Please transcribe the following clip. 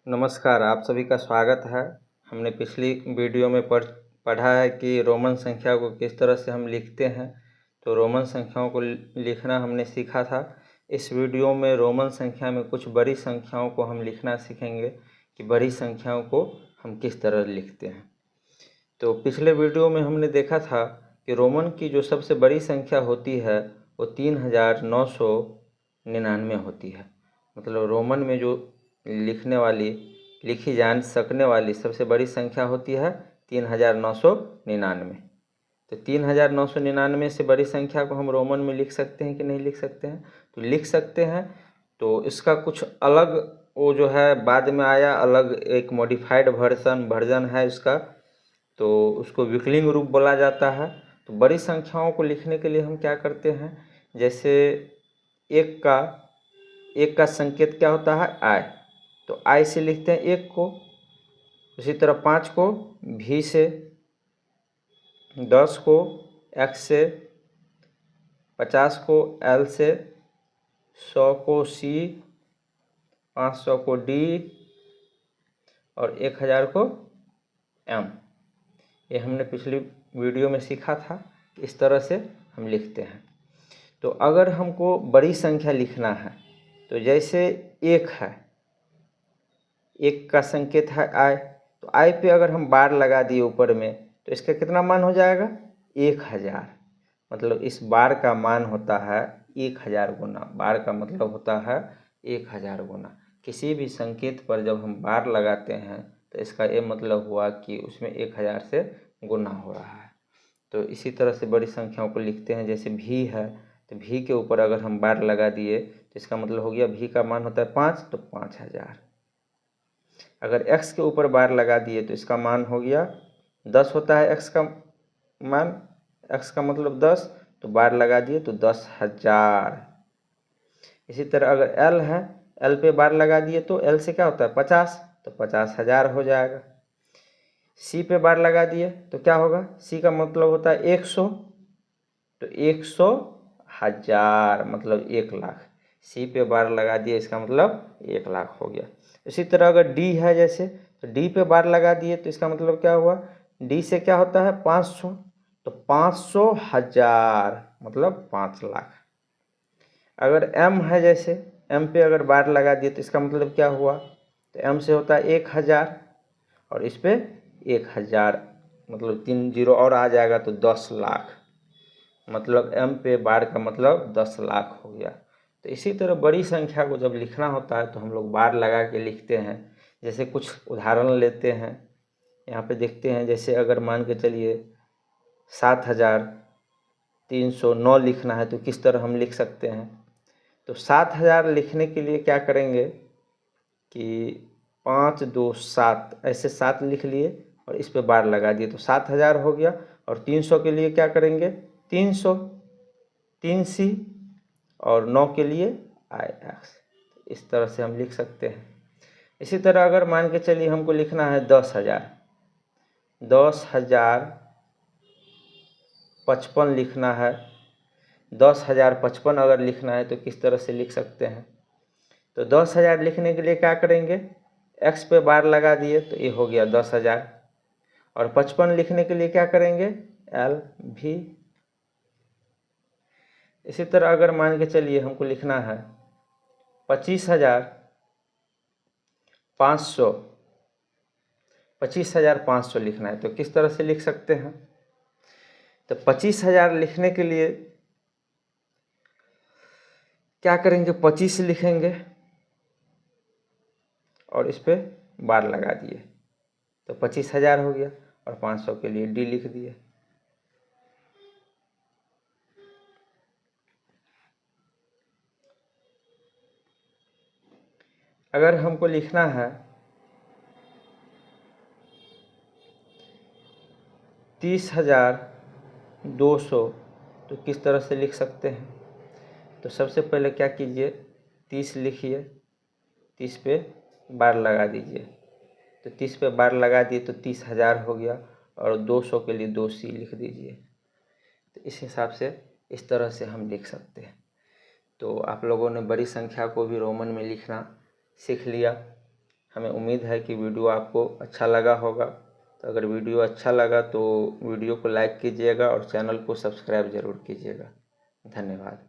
नमस्कार, आप सभी का स्वागत है। हमने पिछली वीडियो में पढ़ा है कि रोमन संख्या को किस तरह से हम लिखते हैं। तो रोमन संख्याओं को लिखना हमने सीखा था। इस वीडियो में रोमन संख्या में कुछ बड़ी संख्याओं को हम लिखना सीखेंगे कि बड़ी संख्याओं को हम किस तरह लिखते हैं। तो पिछले वीडियो में हमने देखा था कि रोमन की जो सबसे बड़ी संख्या होती है वो 3999 होती है। मतलब रोमन में जो लिखी जा सकने वाली सबसे बड़ी संख्या होती है 3999। तो 3999 से बड़ी संख्या को हम रोमन में लिख सकते हैं कि नहीं लिख सकते हैं? तो लिख सकते हैं। तो इसका कुछ अलग वो जो है बाद में आया, अलग एक मॉडिफाइड वर्जन है इसका, तो उसको विकलिंग रूप बोला जाता है। तो बड़ी संख्याओं को लिखने के लिए हम क्या करते हैं, जैसे एक का संकेत क्या होता है? आई। तो आई से लिखते हैं एक को। उसी तरह 5 को भी से, 10 को एक्स से, 50 को एल से, 100 को सी, 500 को डी और 1000 को एम। ये हमने पिछली वीडियो में सीखा था। इस तरह से हम लिखते हैं। तो अगर हमको बड़ी संख्या लिखना है तो जैसे एक है, एक का संकेत है आई, तो आई पे अगर हम बार लगा दिए ऊपर में तो इसका कितना मान हो जाएगा? 1000। मतलब इस बार का मान होता है 1000 गुना। बार का मतलब होता है 1000 गुना। किसी भी संकेत पर जब हम बार लगाते हैं तो इसका ये मतलब हुआ कि उसमें 1000 से गुना हो रहा है। तो इसी तरह से बड़ी संख्याओं को लिखते हैं। जैसे भी है तो भी के ऊपर अगर हम बार लगा दिए तो इसका मतलब हो गया भी का मान होता है 5, तो 5000। अगर x के ऊपर बार लगा दिए तो इसका मान हो गया 10 होता है x का मान, x का मतलब 10, तो बार लगा दिए तो 10,000। इसी तरह अगर l है, l पे बार लगा दिए तो l से क्या होता है 50, तो 50,000 हो जाएगा। c पे बार लगा दिए तो क्या होगा? c का मतलब होता है 100, तो 100,000 मतलब 1,00,000। सी पे बार लगा दिए इसका मतलब 1,00,000 हो गया। इसी तरह अगर डी है जैसे, तो डी पे बार लगा दिए तो इसका मतलब क्या हुआ? डी से क्या होता है 500, तो 500,000 मतलब 5,00,000। अगर एम है जैसे, एम पे अगर बार लगा दिए तो इसका मतलब क्या हुआ? तो एम से होता है 1,000 और इस पे 1,000 मतलब 3 जीरो और आ जाएगा तो 10,00,000। मतलब एम पे बार का मतलब 10,00,000 हो गया। तो इसी तरह बड़ी संख्या को जब लिखना होता है तो हम लोग बार लगा के लिखते हैं। जैसे कुछ उदाहरण लेते हैं, यहाँ पे देखते हैं। जैसे अगर मान के चलिए 7,309 लिखना है तो किस तरह हम लिख सकते हैं? तो 7,000 लिखने के लिए क्या करेंगे कि 5 2 7 ऐसे 7 लिख लिए और इस पे बार लगा दिए तो 7,000 हो गया। और 300 के लिए क्या करेंगे? 300, 3C और 9 के लिए IX। इस तरह से हम लिख सकते हैं। इसी तरह अगर मान के चलिए हमको लिखना है 10,000, 10,055 लिखना है। 10,055 अगर लिखना है तो किस तरह से लिख सकते हैं? तो 10,000 लिखने के लिए क्या करेंगे? X पे बार लगा दिए तो ये हो गया 10,000। और 55 लिखने के लिए क्या करेंगे? LV। इसी तरह अगर मान के चलिए हमको लिखना है 25,500, 25,500 लिखना है तो किस तरह से लिख सकते हैं? तो 25,000 लिखने के लिए क्या करेंगे? 25 लिखेंगे और इस पे बार लगा दिए तो 25,000 हो गया। और 500 के लिए डी लिख दिए। अगर हमको लिखना है 30,200 तो किस तरह से लिख सकते हैं? तो सबसे पहले क्या कीजिए, 30 लिखिए, 30 पे बार लगा दीजिए। तो 30 पे बार लगा दिए तो 30,000 हो गया। और 200 के लिए 2C लिख दीजिए। तो इस हिसाब से इस तरह से हम लिख सकते हैं। तो आप लोगों ने बड़ी संख्या को भी रोमन में लिखना सीख लिया। हमें उम्मीद है कि वीडियो आपको अच्छा लगा होगा। तो अगर वीडियो अच्छा लगा तो वीडियो को लाइक कीजिएगा और चैनल को सब्सक्राइब ज़रूर कीजिएगा। धन्यवाद।